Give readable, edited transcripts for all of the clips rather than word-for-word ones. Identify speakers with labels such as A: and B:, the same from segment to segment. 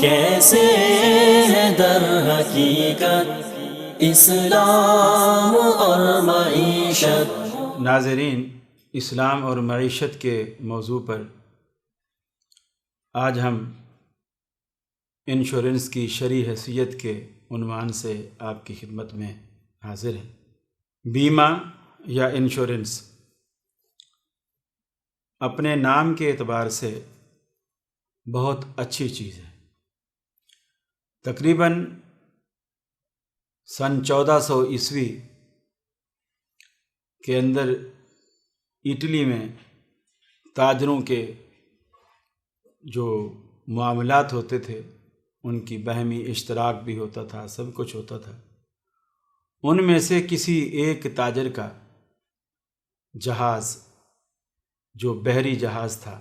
A: کیسے ہے در حقیقت اسلام اور معیشت۔
B: ناظرین، اسلام اور معیشت کے موضوع پر آج ہم انشورنس کی شرعی حیثیت کے عنوان سے آپ کی خدمت میں حاضر ہیں۔ بیمہ یا انشورنس اپنے نام کے اعتبار سے بہت اچھی چیز ہے۔ تقریباً سن 1400 عیسوی کے اندر اٹلی میں تاجروں کے جو معاملات ہوتے تھے ان کی باہمی اشتراک بھی ہوتا تھا، سب کچھ ہوتا تھا۔ ان میں سے کسی ایک تاجر کا جہاز، جو بحری جہاز تھا،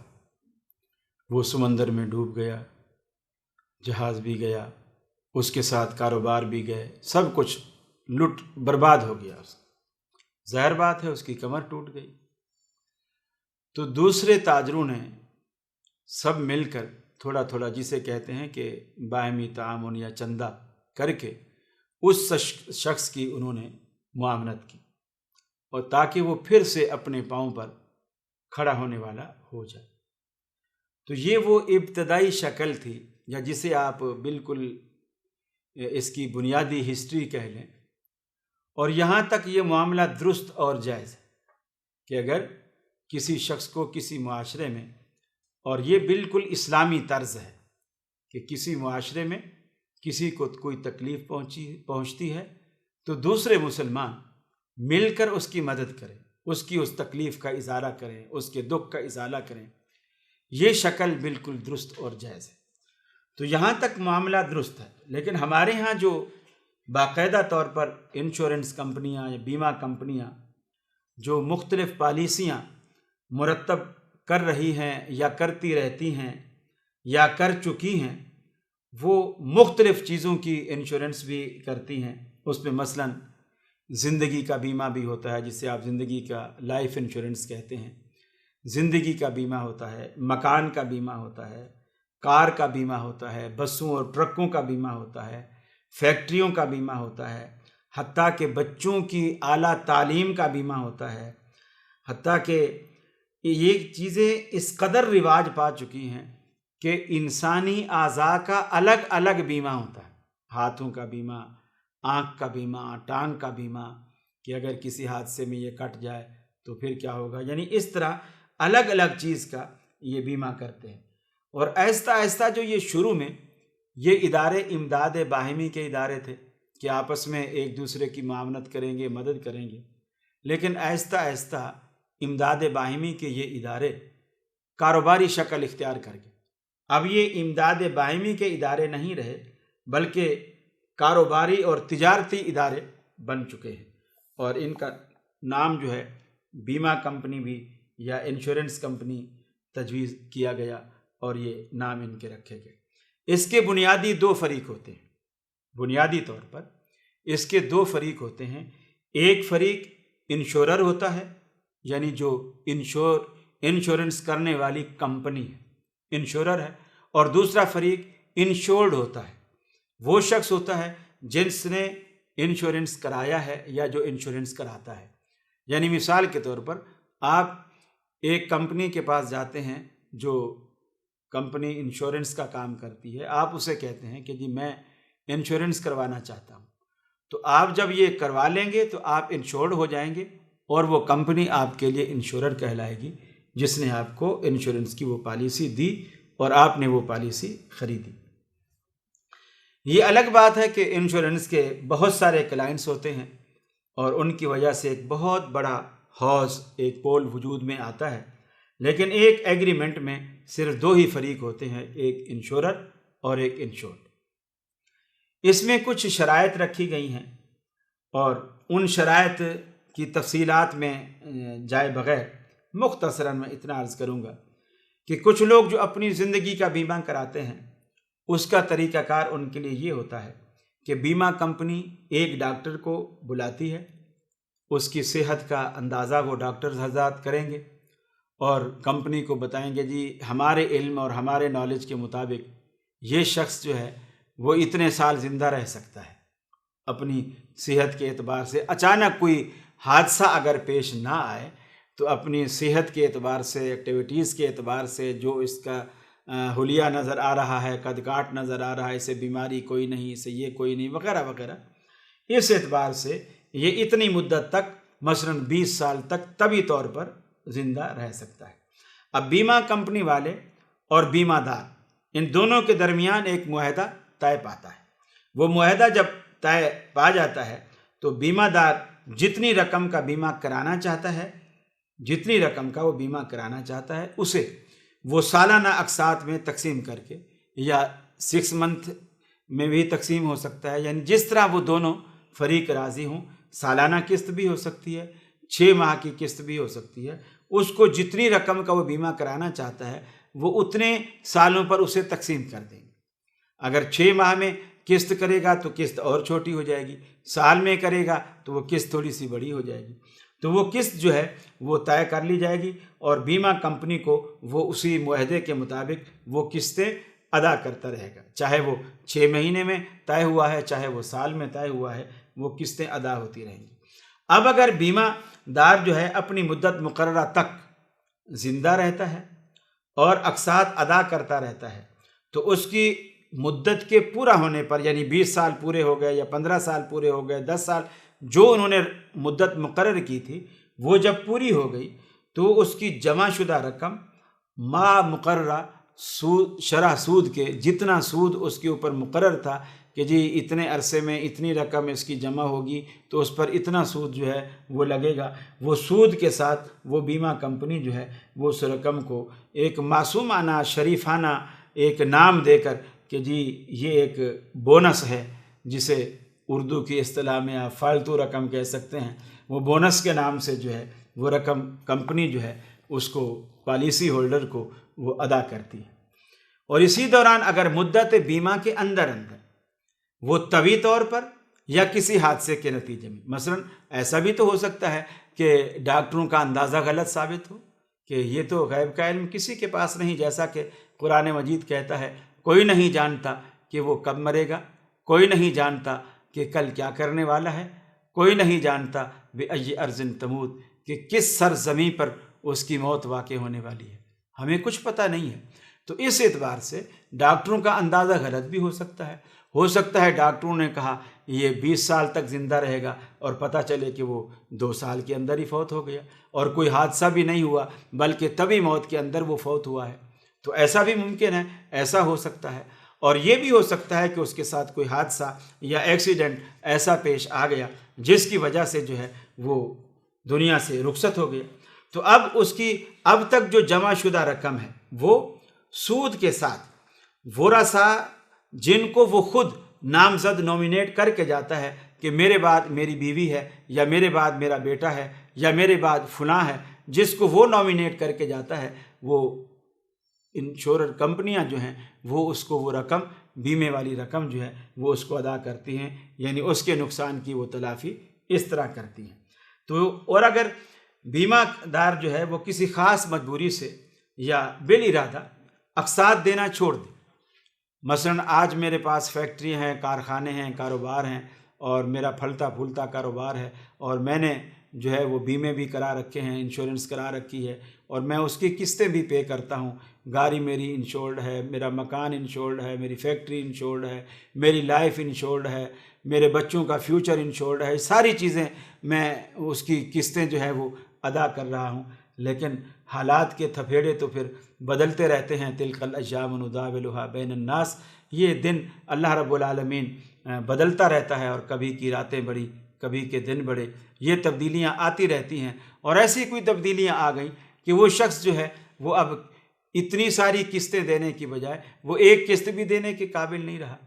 B: وہ سمندر میں ڈوب گیا، جہاز بھی گیا، اس کے ساتھ کاروبار بھی گئے، سب کچھ لٹ برباد ہو گیا۔ ظاہر بات ہے اس کی کمر ٹوٹ گئی۔ تو دوسرے تاجروں نے سب مل کر تھوڑا تھوڑا، جسے کہتے ہیں کہ باہمی تعاون یا چندہ کر کے اس شخص کی انہوں نے معاونت کی، اور تاکہ وہ پھر سے اپنے پاؤں پر کھڑا ہونے والا ہو جائے۔ تو یہ وہ ابتدائی شکل تھی، یا جسے آپ بالکل اس کی بنیادی ہسٹری کہہ لیں۔ اور یہاں تک یہ معاملہ درست اور جائز ہے کہ اگر کسی شخص کو کسی معاشرے میں، اور یہ بالکل اسلامی طرز ہے کہ کسی معاشرے میں کسی کو کوئی تکلیف پہنچتی ہے تو دوسرے مسلمان مل کر اس کی مدد کریں، اس کی اس تکلیف کا ازالہ کریں، اس کے دکھ کا ازالہ کریں۔ یہ شکل بالکل درست اور جائز ہے۔ تو یہاں تک معاملہ درست ہے، لیکن ہمارے ہاں جو باقاعدہ طور پر انشورنس کمپنیاں یا بیمہ کمپنیاں جو مختلف پالیسیاں مرتب کر رہی ہیں یا کرتی رہتی ہیں یا کر چکی ہیں، وہ مختلف چیزوں کی انشورنس بھی کرتی ہیں۔ اس میں مثلاً زندگی کا بیمہ بھی ہوتا ہے، جسے آپ زندگی کا لائف انشورنس کہتے ہیں۔ زندگی کا بیمہ ہوتا ہے، مکان کا بیمہ ہوتا ہے، کار کا بیمہ ہوتا ہے، بسوں اور ٹرکوں کا بیمہ ہوتا ہے، فیکٹریوں کا بیمہ ہوتا ہے، حتیٰ کہ بچوں کی اعلیٰ تعلیم کا بیمہ ہوتا ہے۔ حتیٰ کہ یہ چیزیں اس قدر رواج پا چکی ہیں کہ انسانی اعضاء کا الگ الگ بیمہ ہوتا ہے۔ ہاتھوں کا بیمہ، آنکھ کا بیمہ، ٹانگ کا بیمہ، کہ اگر کسی حادثے میں یہ کٹ جائے تو پھر کیا ہوگا۔ یعنی اس طرح الگ الگ چیز کا یہ بیمہ کرتے ہیں۔ اور آہستہ آہستہ جو یہ شروع میں یہ ادارے امداد باہمی کے ادارے تھے کہ آپس میں ایک دوسرے کی معاونت کریں گے، مدد کریں گے، لیکن آہستہ آہستہ امداد باہمی کے یہ ادارے کاروباری شکل اختیار کر گئے۔ اب یہ امداد باہمی کے ادارے نہیں رہے، بلکہ کاروباری اور تجارتی ادارے بن چکے ہیں، اور ان کا نام جو ہے بیمہ کمپنی بھی یا انشورنس کمپنی تجویز کیا گیا، اور یہ نام ان کے رکھے گئے۔ اس کے بنیادی دو فریق ہوتے ہیں۔ بنیادی طور پر اس کے دو فریق ہوتے ہیں۔ ایک فریق انشورر ہوتا ہے، یعنی جو انشورنس کرنے والی کمپنی ہے، انشورر ہے، اور دوسرا فریق انشورڈ ہوتا ہے، وہ شخص ہوتا ہے جس نے انشورنس کرایا ہے یا جو انشورنس کراتا ہے۔ یعنی مثال کے طور پر آپ ایک کمپنی کے پاس جاتے ہیں جو کمپنی انشورنس کا کام کرتی ہے، آپ اسے کہتے ہیں کہ جی میں انشورنس کروانا چاہتا ہوں، تو آپ جب یہ کروا لیں گے تو آپ انشورڈ ہو جائیں گے، اور وہ کمپنی آپ کے لیے انشورر کہلائے گی جس نے آپ کو انشورنس کی وہ پالیسی دی اور آپ نے وہ پالیسی خریدی۔ یہ الگ بات ہے کہ انشورنس کے بہت سارے کلائنٹس ہوتے ہیں، اور ان کی وجہ سے ایک بہت بڑا حوض، ایک پول وجود میں آتا ہے، لیکن ایک ایگریمنٹ میں صرف دو ہی فریق ہوتے ہیں، ایک انشورر اور ایک انشورڈ۔ اس میں کچھ شرائط رکھی گئی ہیں، اور ان شرائط کی تفصیلات میں جائے بغیر مختصراً میں اتنا عرض کروں گا کہ کچھ لوگ جو اپنی زندگی کا بیمہ کراتے ہیں، اس کا طریقہ کار ان کے لیے یہ ہوتا ہے کہ بیمہ کمپنی ایک ڈاکٹر کو بلاتی ہے، اس کی صحت کا اندازہ وہ ڈاکٹر حضرات کریں گے، اور کمپنی کو بتائیں گے جی ہمارے علم اور ہمارے نالج کے مطابق یہ شخص جو ہے وہ اتنے سال زندہ رہ سکتا ہے اپنی صحت کے اعتبار سے۔ اچانک کوئی حادثہ اگر پیش نہ آئے تو اپنی صحت کے اعتبار سے، ایکٹیویٹیز کے اعتبار سے، جو اس کا حلیہ نظر آ رہا ہے، قد کاٹ نظر آ رہا ہے، اسے بیماری کوئی نہیں، اسے یہ کوئی نہیں، وغیرہ وغیرہ، اس اعتبار سے یہ اتنی مدت تک مثلاً 20 سال تک طبی طور پر زندہ رہ سکتا ہے۔ اب بیمہ کمپنی والے اور بیمہ دار، ان دونوں کے درمیان ایک معاہدہ طے پاتا ہے۔ وہ معاہدہ جب طے پا جاتا ہے تو بیمہ دار جتنی رقم کا بیمہ کرانا چاہتا ہے، جتنی رقم کا وہ بیمہ کرانا چاہتا ہے، اسے وہ سالانہ اقساط میں تقسیم کر کے، یا 6 منتھ میں بھی تقسیم ہو سکتا ہے، یعنی جس طرح وہ دونوں فریق راضی ہوں، سالانہ قسط بھی ہو سکتی ہے، 6 ماہ کی قسط بھی ہو سکتی ہے، اس کو جتنی رقم کا وہ بیمہ کرانا چاہتا ہے وہ اتنے سالوں پر اسے تقسیم کر دیں گے۔ اگر 6 ماہ میں قسط کرے گا تو قسط اور چھوٹی ہو جائے گی، سال میں کرے گا تو وہ قسط تھوڑی سی بڑی ہو جائے گی، تو وہ قسط جو ہے وہ طے کر لی جائے گی، اور بیمہ کمپنی کو وہ اسی معاہدے کے مطابق وہ قسطیں ادا کرتا رہے گا، چاہے وہ 6 مہینے میں طے ہوا ہے، چاہے وہ سال میں طے ہوا ہے، وہ قسطیں ادا ہوتی رہیں گی۔ اب اگر بیمہ دار جو ہے اپنی مدت مقررہ تک زندہ رہتا ہے اور اقساط ادا کرتا رہتا ہے تو اس کی مدت کے پورا ہونے پر، یعنی 20 سال پورے ہو گئے یا 15 سال پورے ہو گئے، 10 سال جو انہوں نے مدت مقرر کی تھی وہ جب پوری ہو گئی تو اس کی جمع شدہ رقم ما مقررہ شرح سود کے، جتنا سود اس کے اوپر مقرر تھا کہ جی اتنے عرصے میں اتنی رقم اس کی جمع ہوگی تو اس پر اتنا سود جو ہے وہ لگے گا، وہ سود کے ساتھ وہ بیمہ کمپنی جو ہے وہ اس رقم کو ایک معصومانہ، شریفانہ ایک نام دے کر کہ جی یہ ایک بونس ہے، جسے اردو کی اصطلاح میں آپ فالتو رقم کہہ سکتے ہیں، وہ بونس کے نام سے جو ہے وہ رقم کمپنی جو ہے اس کو، پالیسی ہولڈر کو وہ ادا کرتی ہے۔ اور اسی دوران اگر مدت بیمہ کے اندر وہ طبی طور پر یا کسی حادثے کے نتیجے میں، مثلا ایسا بھی تو ہو سکتا ہے کہ ڈاکٹروں کا اندازہ غلط ثابت ہو کہ یہ تو غیب کا علم کسی کے پاس نہیں، جیسا کہ قرآن مجید کہتا ہے کوئی نہیں جانتا کہ وہ کب مرے گا، کوئی نہیں جانتا کہ کل کیا کرنے والا ہے، کوئی نہیں جانتا بِأَيِّ أَرْضٍ تَمُوتُ کہ کس سرزمین پر اس کی موت واقع ہونے والی ہے، ہمیں کچھ پتہ نہیں ہے۔ تو اس اعتبار سے ڈاکٹروں کا اندازہ غلط بھی ہو سکتا ہے۔ ہو سکتا ہے ڈاکٹروں نے کہا یہ 20 سال تک زندہ رہے گا اور پتہ چلے کہ وہ 2 سال کے اندر ہی فوت ہو گیا، اور کوئی حادثہ بھی نہیں ہوا بلکہ طبی موت کے اندر وہ فوت ہوا ہے، تو ایسا بھی ممکن ہے، ایسا ہو سکتا ہے۔ اور یہ بھی ہو سکتا ہے کہ اس کے ساتھ کوئی حادثہ یا ایکسیڈنٹ ایسا پیش آ گیا جس کی وجہ سے جو ہے وہ دنیا سے رخصت ہو گیا، تو اب اس کی اب تک جو جمع شدہ رقم ہے وہ سود کے ساتھ ورثاء جن کو وہ خود نامزد نومینیٹ کر کے جاتا ہے کہ میرے بعد میری بیوی ہے، یا میرے بعد میرا بیٹا ہے، یا میرے بعد فلاں ہے، جس کو وہ نومینیٹ کر کے جاتا ہے، وہ انشورر کمپنیاں جو ہیں وہ اس کو وہ رقم، بیمے والی رقم جو ہے وہ اس کو ادا کرتی ہیں، یعنی اس کے نقصان کی وہ تلافی اس طرح کرتی ہیں۔ تو اور اگر بیمہ دار جو ہے وہ کسی خاص مجبوری سے یا بالارادہ اقساط دینا چھوڑ دے، مثلا آج میرے پاس فیکٹری ہیں، کارخانے ہیں، کاروبار ہیں، اور میرا پھلتا پھولتا کاروبار ہے، اور میں نے جو ہے وہ بیمے بھی کرا رکھے ہیں، انشورنس کرا رکھی ہے، اور میں اس کی قسطیں بھی پے کرتا ہوں، گاڑی میری انشورڈ ہے، میرا مکان انشورڈ ہے، میری فیکٹری انشورڈ ہے، میری لائف انشورڈ ہے، میرے بچوں کا فیوچر انشورڈ ہے، ساری چیزیں میں اس کی قسطیں جو ہے وہ ادا کر رہا ہوں، لیکن حالات کے تھپیڑے تو پھر بدلتے رہتے ہیں، تلک الایام نداولها بین الناس، یہ دن اللہ رب العالمین بدلتا رہتا ہے، اور کبھی کی راتیں بڑی، کبھی کے دن بڑے، یہ تبدیلیاں آتی رہتی ہیں، اور ایسی کوئی تبدیلیاں آ گئیں کہ وہ شخص جو ہے وہ اب اتنی ساری قسطیں دینے کی بجائے وہ ایک قسط بھی دینے کے قابل نہیں رہا،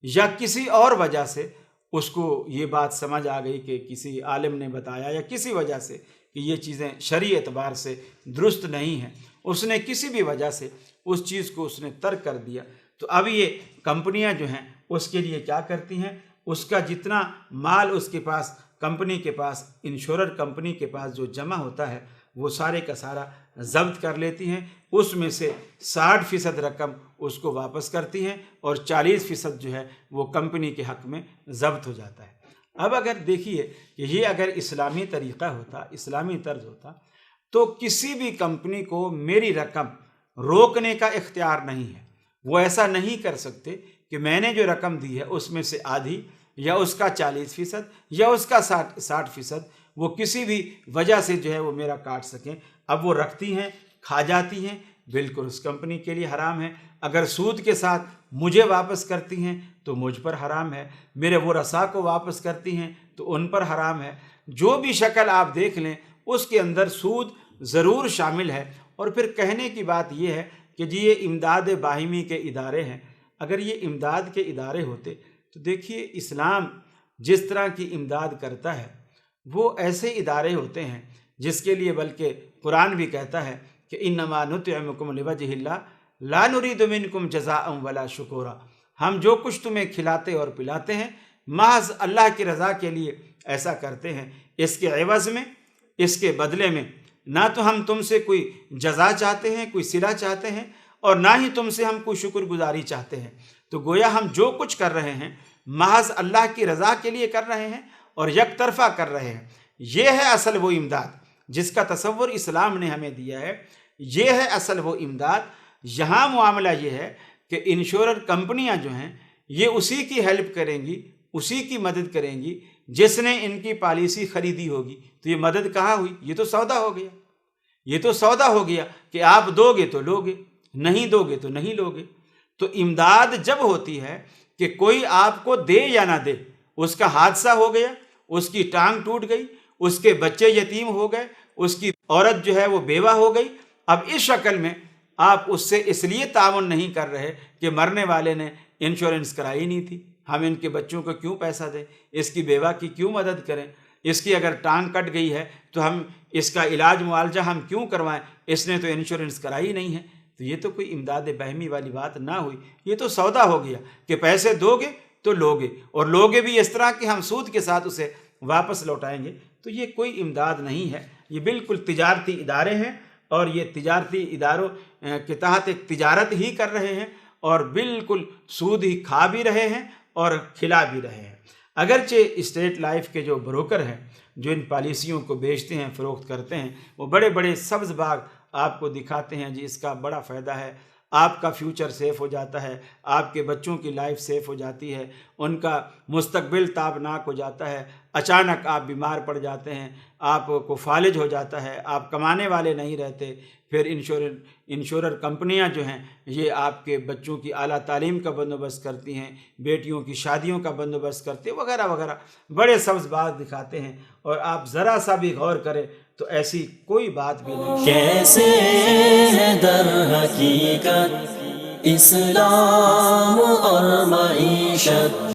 B: یا کسی اور وجہ سے اس کو یہ بات سمجھ آ گئی کہ کسی عالم نے بتایا یا کسی وجہ سے کہ یہ چیزیں شرعی اعتبار سے درست نہیں ہیں، اس نے کسی بھی وجہ سے اس چیز کو اس نے ترک کر دیا، تو اب یہ کمپنیاں جو ہیں اس کے لیے کیا کرتی ہیں، اس کا جتنا مال اس کے پاس، کمپنی کے پاس، انشورر کمپنی کے پاس جو جمع ہوتا ہے وہ سارے کا سارا ضبط کر لیتی ہیں، اس میں سے 60% رقم اس کو واپس کرتی ہیں اور 40% جو ہے وہ کمپنی کے حق میں ضبط ہو جاتا ہے۔ اب اگر دیکھیے کہ یہ اگر اسلامی طریقہ ہوتا، اسلامی طرز ہوتا، تو کسی بھی کمپنی کو میری رقم روکنے کا اختیار نہیں ہے۔ وہ ایسا نہیں کر سکتے کہ میں نے جو رقم دی ہے اس میں سے آدھی یا اس کا 40% یا اس کا 60% وہ کسی بھی وجہ سے جو ہے وہ میرا کاٹ سکیں۔ اب وہ رکھتی ہیں، کھا جاتی ہیں، بالکل اس کمپنی کے لیے حرام ہے۔ اگر سود کے ساتھ مجھے واپس کرتی ہیں تو مجھ پر حرام ہے، میرے ورثاء کو واپس کرتی ہیں تو ان پر حرام ہے۔ جو بھی شکل آپ دیکھ لیں اس کے اندر سود ضرور شامل ہے۔ اور پھر کہنے کی بات یہ ہے کہ جی یہ امداد باہمی کے ادارے ہیں۔ اگر یہ امداد کے ادارے ہوتے تو دیکھیے اسلام جس طرح کی امداد کرتا ہے وہ ایسے ادارے ہوتے ہیں جس کے لیے بلکہ قرآن بھی کہتا ہے کہ انما نطعمکم لوجہ اللہ لا نرید منکم جزاء ولا شکورا، ہم جو کچھ تمہیں کھلاتے اور پلاتے ہیں محض اللہ کی رضا کے لیے ایسا کرتے ہیں، اس کے عوض میں، اس کے بدلے میں نہ تو ہم تم سے کوئی جزا چاہتے ہیں، کوئی صلہ چاہتے ہیں، اور نہ ہی تم سے ہم کوئی شکر گزاری چاہتے ہیں۔ تو گویا ہم جو کچھ کر رہے ہیں محض اللہ کی رضا کے لیے کر رہے ہیں اور یک طرفہ کر رہے ہیں۔ یہ ہے اصل وہ امداد جس کا تصور اسلام نے ہمیں دیا ہے، یہ ہے اصل وہ امداد۔ یہاں معاملہ یہ ہے کہ انشورر کمپنیاں جو ہیں یہ اسی کی ہیلپ کریں گی، اسی کی مدد کریں گی جس نے ان کی پالیسی خریدی ہوگی۔ تو یہ مدد کہاں ہوئی؟ یہ تو سودا ہو گیا، یہ تو سودا ہو گیا کہ آپ دو گے تو لوگے، نہیں دو گے تو نہیں لوگے۔ تو امداد جب ہوتی ہے کہ کوئی آپ کو دے یا نہ دے، اس کا حادثہ ہو گیا، اس کی ٹانگ ٹوٹ گئی، اس کے بچے یتیم ہو گئے، اس کی عورت جو ہے وہ بیوہ ہو گئی، اب اس شکل میں آپ اس سے اس لیے تعاون نہیں کر رہے کہ مرنے والے نے انشورنس کرائی نہیں تھی، ہم ان کے بچوں کو کیوں پیسہ دیں، اس کی بیوہ کی کیوں مدد کریں، اس کی اگر ٹانگ کٹ گئی ہے تو ہم اس کا علاج معالجہ ہم کیوں کروائیں، اس نے تو انشورنس کرائی نہیں ہے۔ تو یہ تو کوئی امداد باہمی والی بات نہ ہوئی، یہ تو سودا ہو گیا کہ پیسے دو گے تو لوگے، اور لوگے بھی اس طرح کہ ہم سود کے ساتھ اسے واپس لوٹائیں گے۔ تو یہ کوئی امداد نہیں ہے، یہ بالکل تجارتی ادارے ہیں، اور یہ تجارتی اداروں کے تحت ایک تجارت ہی کر رہے ہیں اور بالکل سود ہی کھا بھی رہے ہیں اور کھلا بھی رہے ہیں۔ اگرچہ اسٹیٹ لائف کے جو بروکر ہیں جو ان پالیسیوں کو بیچتے ہیں، فروخت کرتے ہیں، وہ بڑے بڑے سبز باغ آپ کو دکھاتے ہیں، جی اس کا بڑا فائدہ ہے، آپ کا فیوچر سیف ہو جاتا ہے، آپ کے بچوں کی لائف سیف ہو جاتی ہے، ان کا مستقبل تابناک ہو جاتا ہے، اچانک آپ بیمار پڑ جاتے ہیں، آپ کو فالج ہو جاتا ہے، آپ کمانے والے نہیں رہتے، پھر انشورر کمپنیاں جو ہیں یہ آپ کے بچوں کی اعلیٰ تعلیم کا بندوبست کرتی ہیں، بیٹیوں کی شادیوں کا بندوبست کرتے ہیں، وغیرہ وغیرہ بڑے سبز باغ دکھاتے ہیں، اور آپ ذرا سا بھی غور کریں تو ایسی کوئی بات بھی نہیں۔
A: کیسے ہے در حقیقت اسلام اور معیشت